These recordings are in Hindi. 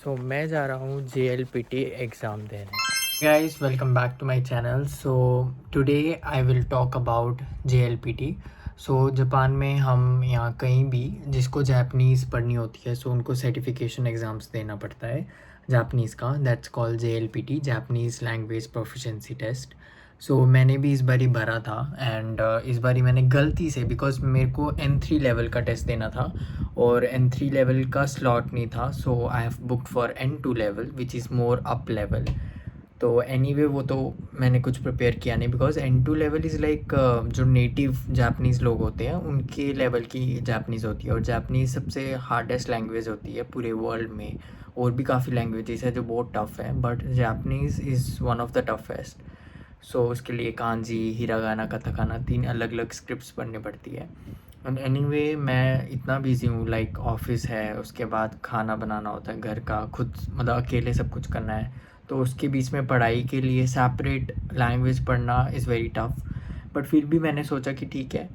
सो मैं जा रहा हूँ JLPT एग्ज़ाम देने। Guys welcome back to my channel. So today I will talk about JLPT। So Japan में हम यहाँ कहीं भी जिसको जापानीज़ पढ़नी होती है सो उनको सर्टिफिकेशन एग्ज़ाम्स देना पड़ता है जापानीज़ का। That's called JLPT, Japanese language proficiency test. So मैंने भी इस बारी भरा था एंड इस बारी मैंने गलती से, बिकॉज मेरे को N3 लेवल का टेस्ट देना था और N3 लेवल का स्लॉट नहीं था, so I have booked for N2 level which is more up level. तो एनीवे वो तो मैंने कुछ प्रिपेयर किया नहीं, because N2 level is like जो नेटिव जापानीज़ लोग होते हैं उनके लेवल की जापानीज़ होती है, और जापानीज़ सबसे हार्डेस्ट लैंग्वेज होती है पूरे वर्ल्ड में। और भी काफ़ी लैंग्वेजेस है जो बहुत टफ़ है, but Japanese is one of the toughest. So उसके लिए कांजी, हिरागाना, कथाकाना 3 अलग अलग स्क्रिप्ट्स पढ़नी पड़ती है। एंड एनीवे मैं इतना बिज़ी हूँ, लाइक ऑफिस है, उसके बाद खाना बनाना होता है घर का, खुद मतलब अकेले सब कुछ करना है, तो उसके बीच में पढ़ाई के लिए सेपरेट लैंग्वेज पढ़ना इज़ वेरी टफ़। बट फिर भी मैंने सोचा कि ठीक है,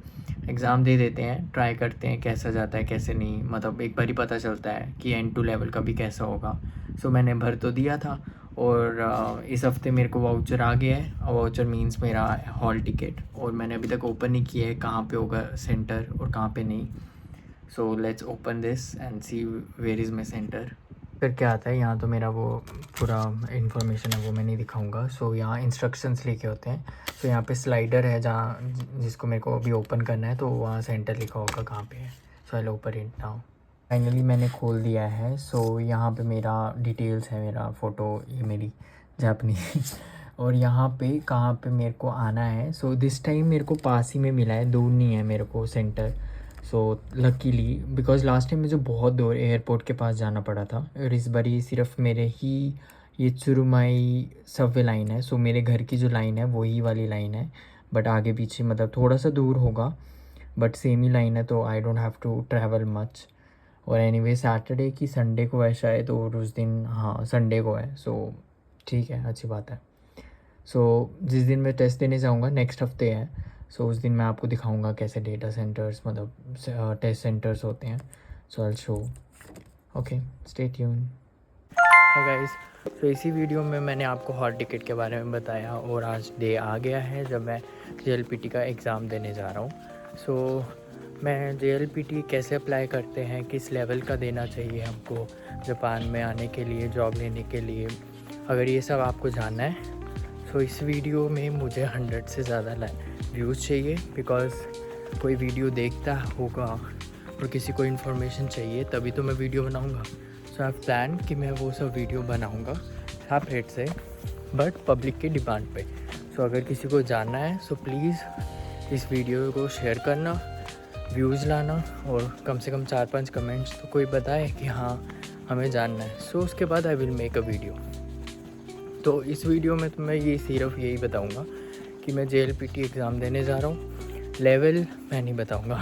एग्ज़ाम दे देते हैं, ट्राई करते हैं कैसा जाता है कैसे नहीं, मतलब एक बार ही पता चलता है कि N2 लेवल का भी कैसा होगा। सो मैंने भर तो दिया था और इस हफ्ते मेरे को वाउचर आ गया है। वाउचर मींस मेरा हॉल टिकट, और मैंने अभी तक ओपन नहीं किया है कहाँ पे होगा सेंटर और कहाँ पे नहीं। So let's open this and see where is my centre. फिर क्या आता है यहाँ, तो मेरा वो पूरा इन्फॉर्मेशन है वो मैं नहीं दिखाऊंगा। सो यहाँ इंस्ट्रक्शंस लिखे होते हैं। तो यहाँ पे स्लाइडर है जहाँ जिसको मेरे को अभी ओपन करना है, तो वहाँ सेंटर लिखा होगा कहाँ पे है। So I open it now. Finally मैंने खोल दिया है। सो यहाँ पे मेरा डिटेल्स है, मेरा फ़ोटो, ये मेरी जापनीज और यहाँ पे कहाँ पे मेरे को आना है। सो दिस टाइम मेरे को पास ही में मिला है, दूर नहीं है मेरे को centre. So luckily, because last time मुझे बहुत दूर एयरपोर्ट के पास जाना पड़ा था, और इस बार ये सिर्फ मेरे ही ये चुरुमाई सबवे लाइन है। सो मेरे घर की जो लाइन है वही वाली लाइन है, बट आगे पीछे मतलब थोड़ा सा दूर होगा, बट सेम ही लाइन है, तो I don't have to travel much. और एनीवे सैटरडे की संडे को है शायद, और उस दिन हाँ संडे को है। सो ठीक है, अच्छी बात है। सो जिस दिन मैं टेस्ट देने जाऊँगा नेक्स्ट हफ्ते है, सो उस दिन मैं आपको दिखाऊंगा कैसे डेटा सेंटर्स मतलब टेस्ट सेंटर्स होते हैं। So I show. Okay, stay tune. Hi guys, तो इसी वीडियो में मैंने आपको हॉल टिकट के बारे में बताया, और आज डे आ गया है जब मैं JLPT का एग्ज़ाम देने जा रहा हूँ। सो मैं JLPT कैसे अप्लाई करते हैं, किस लेवल का देना चाहिए हमको जापान में आने के लिए, जॉब लेने के लिए, अगर ये सब आपको जानना है तो इस वीडियो में मुझे 100 से ज़्यादा व्यूज़ चाहिए, बिकॉज़ कोई वीडियो देखता होगा और किसी को इन्फॉर्मेशन चाहिए तभी तो मैं वीडियो बनाऊंगा। सो आई प्लान कि मैं वो सब वीडियो बनाऊंगा सेपरेट से, बट पब्लिक की डिमांड पे। सो अगर किसी को जानना है सो प्लीज़ इस वीडियो को शेयर करना, व्यूज़ लाना, और कम से कम 4-5 कमेंट्स तो कोई बताए कि हाँ हमें जानना है। सो उसके बाद आई विल मेक अ वीडियो। तो इस वीडियो में तो मैं ये सिर्फ यही बताऊंगा कि मैं JLPT एग्ज़ाम देने जा रहा हूँ। लेवल मैं नहीं बताऊंगा।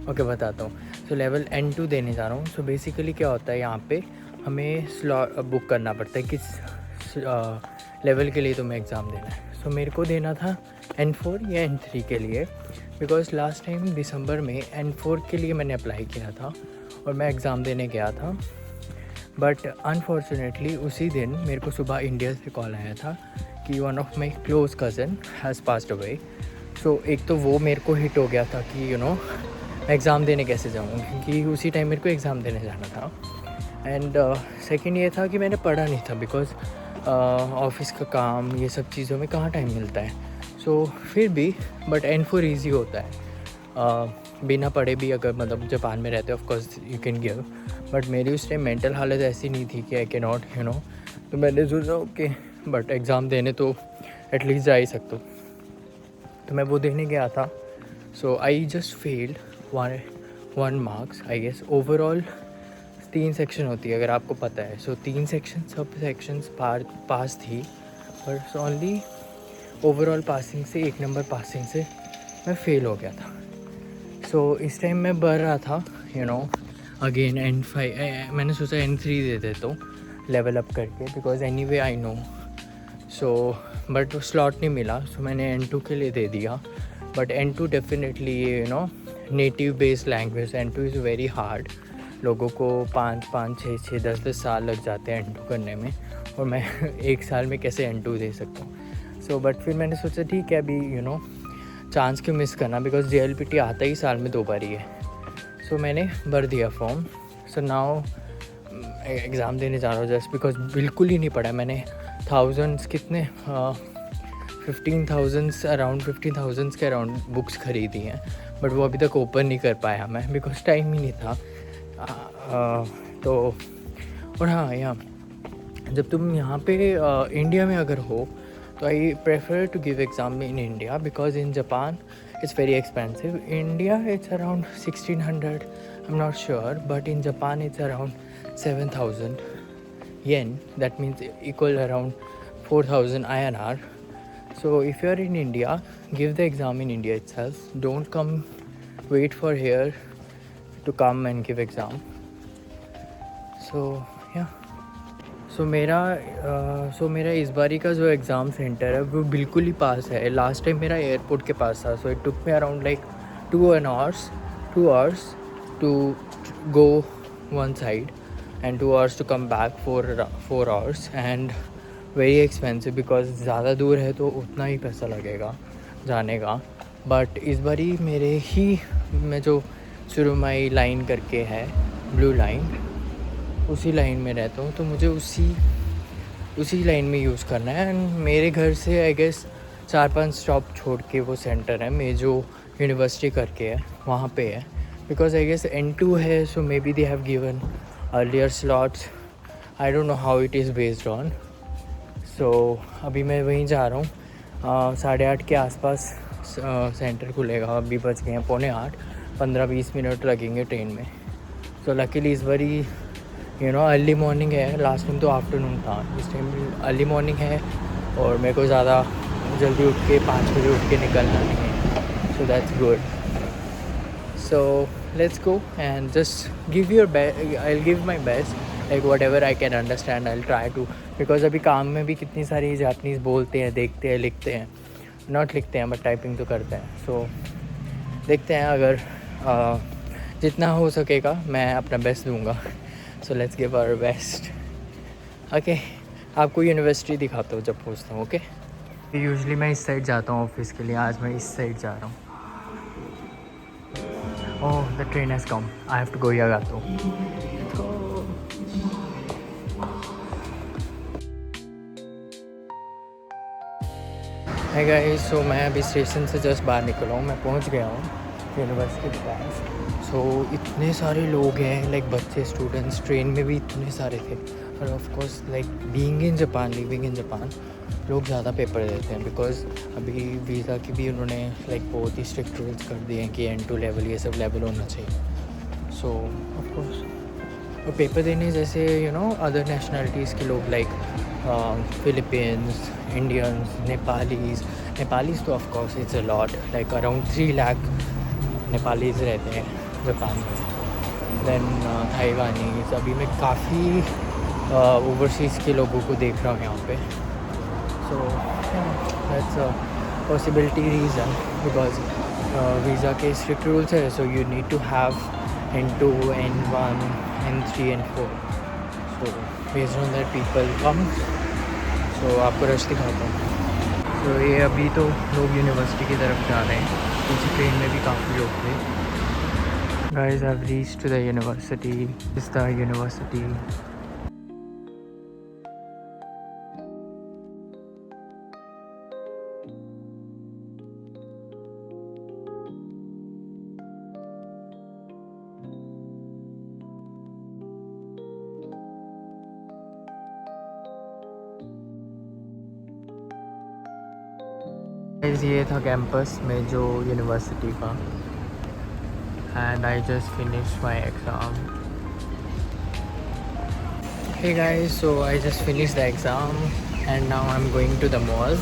ओके, बताता हूँ। सो लेवल N2 देने जा रहा हूँ। सो बेसिकली क्या होता है, यहाँ पे हमें स्लॉट बुक करना पड़ता है किस लेवल के लिए तुम्हें एग्ज़ाम देना है। सो मेरे को देना था N4 या N3 के लिए, बिकॉज़ लास्ट टाइम दिसंबर में N4 के लिए मैंने अप्लाई किया था और मैं एग्ज़ाम देने गया था। बट अनफॉर्चुनेटली उसी दिन मेरे को सुबह इंडिया से कॉल आया था कि one of my close cousin has passed away. So एक तो वो मेरे को हिट हो गया था कि मैं एग्ज़ाम देने कैसे जाऊँ, क्योंकि उसी टाइम मेरे को एग्ज़ाम देने जाना था। एंड सेकंड ये था कि मैंने पढ़ा नहीं था, बिकॉज़ ऑफिस का काम, ये सब चीज़ों में कहाँ टाइम मिलता है। सो फिर भी बट N4 ईजी होता है, बिना पढ़े भी अगर मतलब जापान में रहते हो of course you can give. But मेरी उस टाइम मेंटल हालत ऐसी नहीं थी कि आई कैन नॉट तो मैंने सोचा ओके, बट एग्ज़ाम देने तो एटलीस्ट जा ही सकता हूँ। तो मैं वो देने गया था। So I just failed 1 marks I guess. Overall 3 section होती है अगर आपको पता है। सो 3 सेक्शन, सब सेक्शंस पास थी, पर ओनली ओवरऑल पासिंग से 1 नंबर पासिंग से मैं फ़ेल हो गया था। सो इस टाइम मैं बढ़ रहा था अगेन N5। मैंने सोचा N3 दे देता हूँ लेवल अप करके, because anyway I know. So but slot नहीं मिला, सो मैंने N2 के लिए दे दिया। But N2 definitely native based language, N2 is very hard. लोगों को 5-5, 6-6, 10-10 साल लग जाते हैं N2 करने में, और मैं 1 साल में कैसे N2 दे सकता हूँ। सो बट फिर मैंने सोचा ठीक है अभी चांस क्यों मिस करना, बिकॉज JLPT आता ही साल में 2 बार ही है। सो मैंने भर दिया फॉर्म। सो नाउ एग्ज़ाम देने जा रहा हूँ, जस्ट बिकॉज बिल्कुल ही नहीं पढ़ा मैंने। थाउजेंड्स कितने 15,000 अराउंड 15,000 के अराउंड बुक्स खरीदी हैं, बट वो अभी तक ओपन नहीं कर पाया मैं, बिकॉज टाइम ही नहीं था। तो और हाँ, यहाँ जब तुम यहाँ पे इंडिया में अगर हो तो I prefer to give exam in India, because in Japan it's very expensive. India it's around 1600, I'm not sure, but in Japan it's around 7,000 yen. That means equal around 4,000 INR. So if you are in India, give the exam in India itself. Don't come wait for here to come and give exam. So yeah. सो मेरा इस बारी का जो एग्ज़ाम सेंटर है वो बिल्कुल ही पास है. लास्ट टाइम मेरा एयरपोर्ट के पास था. So it took me around like 2 hours to go one side and 2 hours to come back, 4 hours and very expensive, because ज़्यादा दूर है तो उतना ही पैसा लगेगा जाने का. बट इस बारी मैं जो सुरुमाई लाइन करके है, ब्लू लाइन, उसी लाइन में रहता हूँ, तो मुझे उसी लाइन में यूज़ करना है. एंड मेरे घर से आई गेस 4-5 स्टॉप छोड़ के वो सेंटर है, मैं जो यूनिवर्सिटी करके है वहाँ पे है. बिकॉज आई गेस N2 है, so maybe they have given earlier slots. I don't know how it is based on. So अभी मैं वहीं जा रहा हूँ. 8:30 के आसपास सेंटर खुलेगा. अभी बज गए हैं 7:45, 15-20 मिनट लगेंगे ट्रेन में. सो लकीली इस बारी अर्ली मॉर्निंग है. लास्ट टाइम तो आफ्टरनून था, इस टाइम अर्ली मॉर्निंग है, और मेरे को ज़्यादा जल्दी उठ के 5 बजे उठ के निकलना नहीं है. So that's good. So let's go and just give your best. I will give my best, like whatever I can understand I will try to. Because अभी काम में भी कितनी सारी जापनीज़ बोलते हैं, देखते हैं, लिखते हैं, नॉट लिखते हैं बट टाइपिंग तो करते हैं. सो देखते हैं, अगर जितना हो सकेगा मैं अपना बेस्ट दूँगा. So let's give our best. Okay, आपको यूनिवर्सिटी दिखाता हूँ जब पहुँचता हूँ. ओके, यूजुअली मैं इस साइड जाता हूँ ऑफिस के लिए. आज मैं इस साइड जा रहा हूँ. Oh, the train has come. I have to go यागातो. हाय गाइस, सो मैं अभी स्टेशन से जस्ट बाहर निकला हूँ. मैं पहुँच गया हूँ यूनिवर्सिटी के पास. सो इतने सारे लोग हैं, लाइक बच्चे, स्टूडेंट्स. ट्रेन में भी इतने सारे थे. और of course like living in Japan लोग ज़्यादा पेपर देते हैं, बिकॉज अभी वीज़ा की भी उन्होंने लाइक बहुत ही स्ट्रिक्ट रूल्स कर दिए हैं कि N2 लेवल, ये सब लेवल होना चाहिए. सो ऑफ कोर्स और पेपर देने जैसे अदर नेशनलिटीज़ के लोग, लाइक फिलिपींस, इंडियंस, नेपालीज़ तो of course it's a lot, like around 3 lakh Nepalese रहते हैं जापान में. Then Taiwanese. अभी मैं काफ़ी ओवरसीज़ के लोगों को देख रहा हूँ यहाँ पे. So that's a possibility reason, because visa के स्ट्रिक्ट रूल्स है. So you need to have N2, N1, N3, N4. So based on that people come. So आपको रश दिखाता हूँ. तो ये अभी तो लोग यूनिवर्सिटी की तरफ जा रहे हैं. पीछे ट्रेन में भी काफ़ी लोग थे. Guys, I've reached to the university. This is the university. ये था कैंपस में जो यूनिवर्सिटी का. And I just finished my exam. Hey guys, so I just finished the exam and now I am going to the mall.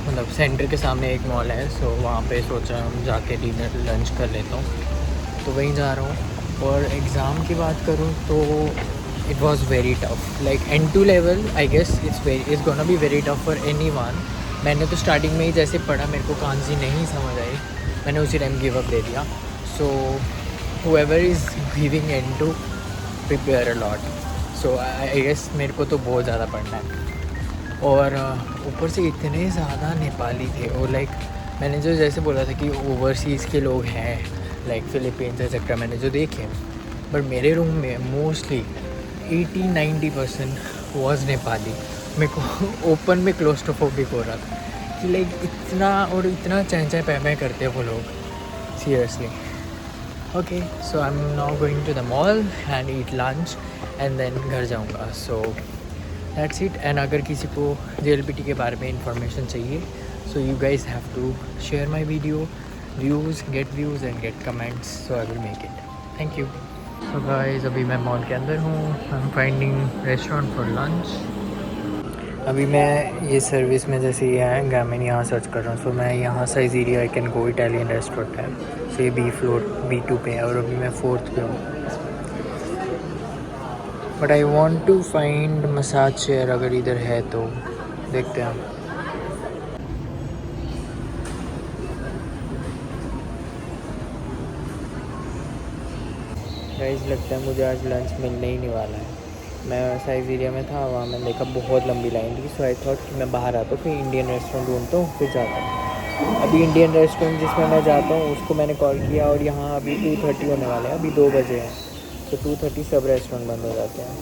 मतलब सेंटर के सामने एक मॉल है, सो वहाँ पे सोचा हम जाके डिनर लंच कर लेता हूँ, तो वहीं जा रहा हूँ. और एग्ज़ाम की बात करूँ तो it was very tough. Like N2 level I guess it's gonna be very tough for anyone. मैंने तो स्टार्टिंग में ही जैसे पढ़ा, मेरे को कांजी नहीं समझ आई, मैंने उसी टाइम गिव अप दे दिया. सो whoever is giving into prepare a lot. So I guess मेरे को तो बहुत ज़्यादा पढ़ना है। और ऊपर से इतने ज़्यादा नेपाली थे और लाइक मैंने जो जैसे बोला था कि ओवरसीज़ के लोग हैं लाइक फिलीपींस एक्सेट्रा मैंने जो देखे, बट मेरे रूम में मोस्टली 80-90% वॉज नेपाली। मेरे को ओपन में क्लोस्ट्रोफोबिक हो रहा था कि लाइक इतना और इतना चैं पै करते हैं वो लोग, seriously. Okay, so I am now going to the mall and eat lunch and then घर जाऊँगा। So that's it. एंड अगर किसी को JLPT के बारे में इंफॉर्मेशन चाहिए, so you guys have to share my video, get views and get comments, so I will make it. Thank you. तो गाइस अभी मैं मॉल के अंदर हूँ। I am finding restaurant for lunch. अभी मैं ये सर्विस में जैसे ये है ग्रामीण, यहाँ सर्च कर रहा हूँ। सो मैं यहाँ Saizeriya I can go Italian restaurant है। सो ये B2 पे है और अभी मैं 4th पे हूँ। But I want to find massage chair, अगर इधर है तो देखते हैं। गाइस लगता है मुझे आज लंच मिलने ही नहीं वाला है। मैं साइज़ेरिया में था, वहाँ मैंने देखा बहुत लंबी लाइन थी। सो आई थॉट कि मैं बाहर आता हूँ, फिर इंडियन रेस्टोरेंट ढूंढता हूँ, फिर जाता हूँ। अभी इंडियन रेस्टोरेंट जिसमें मैं जाता हूँ उसको मैंने कॉल किया और यहाँ अभी 2:30 होने वाले हैं, अभी 2 बजे हैं। तो 2:30 सब रेस्टोरेंट बंद हो जाते हैं।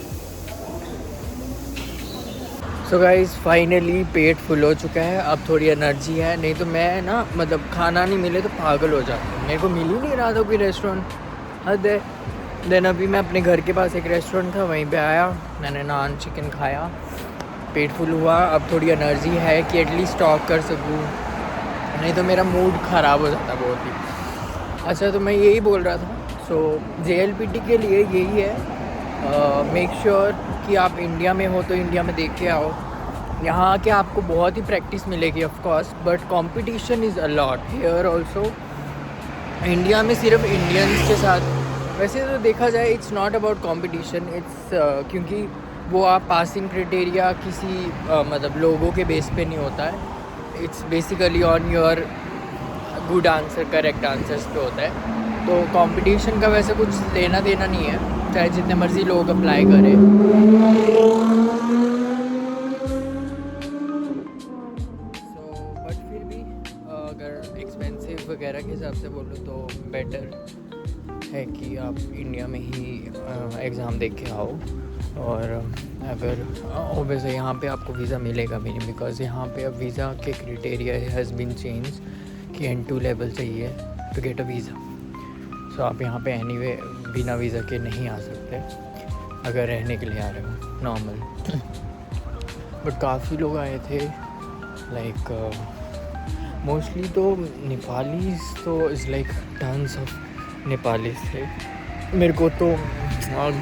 सो गाइस फाइनली पेट फुल हो चुका है, अब थोड़ी एनर्जी है। नहीं तो मैं ना मतलब खाना नहीं मिले तो पागल हो जाता हूँ। मेरे को मिल ही नहीं रहा था कोई रेस्टोरेंट, हद है। देन अभी मैं अपने घर के पास एक रेस्टोरेंट था, वहीं पे आया, मैंने नान चिकन खाया, पेट फुल हुआ। अब थोड़ी एनर्जी है कि एटलीस्ट टॉक कर सकूँ, नहीं तो मेरा मूड ख़राब हो जाता बहुत ही। अच्छा, तो मैं यही बोल रहा था। सो JLPT के लिए यही है, मेक श्योर कि आप इंडिया में हो तो इंडिया में देख के आओ। यहाँ आके आपको बहुत ही प्रैक्टिस मिलेगी of course, but competition is a lot here also. India में सिर्फ इंडियंस के साथ, वैसे तो देखा जाए it's not about competition, it's क्योंकि वो आप पासिंग क्राइटेरिया किसी मतलब लोगों के बेस पे नहीं होता है। It's basically on your good answer, correct answers पे होता है। तो कंपटीशन का वैसे कुछ लेना देना नहीं है, चाहे जितने मर्ज़ी लोग अप्लाई करें। सो बट फिर भी अगर एक्सपेंसिव वगैरह के हिसाब से बोलूँ तो बेटर है कि आप इंडिया में ही एग्ज़ाम देख के आओ। और अगर ओवैसे यहाँ पे आपको वीज़ा मिलेगा भी नहीं, बिकॉज़ यहाँ पे अब वीज़ा के क्राइटेरिया हैज़ बीन चेंज कि N2 लेवल चाहिए टू गेट अ वीज़ा। सो आप यहाँ पे एनीवे बिना वीज़ा के नहीं आ सकते अगर रहने के लिए आ रहे हो नॉर्मल। बट काफ़ी लोग आए थे, लाइक मोस्टली तो नेपालीज, तो is like tons of Nepali थे। मेरे को तो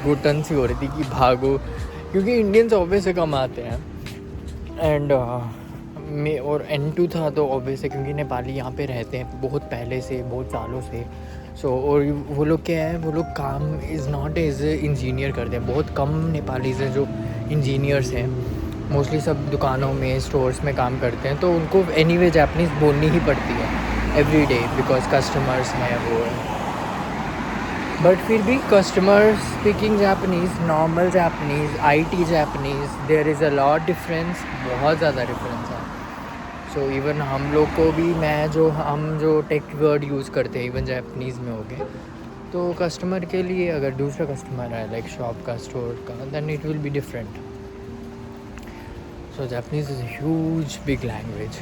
घुटन सी हो रही थी कि भागो, क्योंकि इंडियंस ऑब्वियस से कम आते हैं। एंड और N2 था तो ऑब्वियस है क्योंकि नेपाली यहाँ पे रहते हैं बहुत पहले से, बहुत सालों से। सो और वो लोग क्या है, वो लोग काम इज़ नॉट एज इंजीनियर करते हैं। बहुत कम नेपालीज हैं जो इंजीनियर्स हैं, मोस्टली सब दुकानों में, स्टोर्स में काम करते हैं। तो उनको एनीवे जापानीज़ बोलनी ही पड़ती है एवरी डे, बिकॉज कस्टमर्स हैं वो। बट फिर भी customer speaking Japanese, normal Japanese, IT Japanese, there is a lot difference, बहुत ज़्यादा डिफरेंस है। सो इवन हम लोग को भी, हम जो टेक वर्ड यूज़ करते हैं इवन जापानीज़ में हो गए, तो कस्टमर के लिए अगर दूसरा कस्टमर है लाइक शॉप का, स्टोर का, then it will be different. So Japanese is huge big language.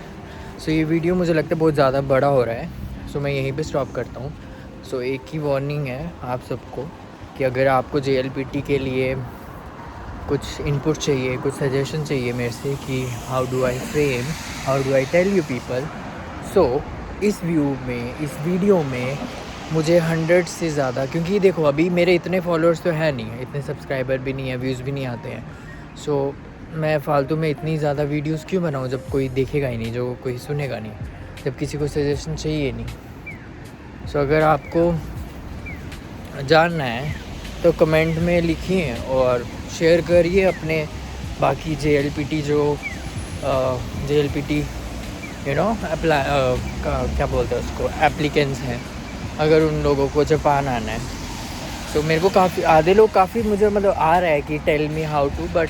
So ये वीडियो मुझे लगता है बहुत ज़्यादा बड़ा हो रहा है, सो मैं यहीं पे स्टॉप करता हूँ। सो एक ही वार्निंग है आप सबको कि अगर आपको JLPT के लिए कुछ इनपुट चाहिए, कुछ सजेशन चाहिए मेरे से कि how do I frame, how do I tell you people, so इस वीडियो में मुझे 100 से ज़्यादा, क्योंकि देखो अभी मेरे इतने फॉलोअर्स तो है नहीं, इतने सब्सक्राइबर भी नहीं है, व्यूज़ भी नहीं आते हैं। सो मैं फालतू में इतनी ज़्यादा वीडियोस क्यों बनाऊँ जब कोई देखेगा ही नहीं, जो कोई सुनेगा नहीं, जब किसी को सजेशन चाहिए नहीं। सो अगर आपको जानना है तो कमेंट में लिखिए और शेयर करिए अपने बाकी JLPT जो JLPT अप्लाई क्या बोलते हैं उसको, एप्लीकेंट्स हैं, अगर उन लोगों को जापान आना है सो मेरे को काफ़ी आधे लोग काफ़ी मुझे मतलब आ रहा है कि tell me how to, but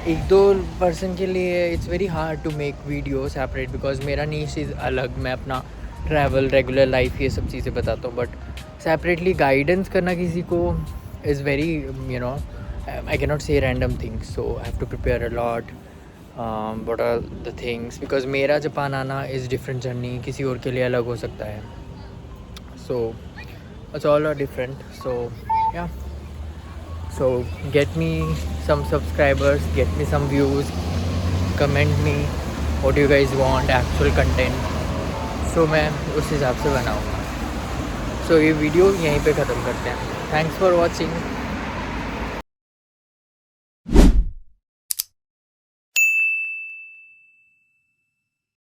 एक दो पर्सन के लिए it's very hard to make video separate, because मेरा नीश इज़ अलग, मैं अपना ट्रैवल, रेगुलर लाइफ, ये सब चीज़ें बताता हूँ, बट सेपरेटली गाइडेंस करना किसी को is very I cannot say random things, so I have to prepare a lot. What are the things, because मेरा जापान आना is different journey, किसी और के लिए अलग हो सकता है, so it's all are different. So yeah, so get me some subscribers, get me some views, comment me what you guys want, actual content, so मैं उस हिसाब से बनाऊँगा. So ये वीडियो यहीं पे ख़त्म करते हैं. Thanks for watching.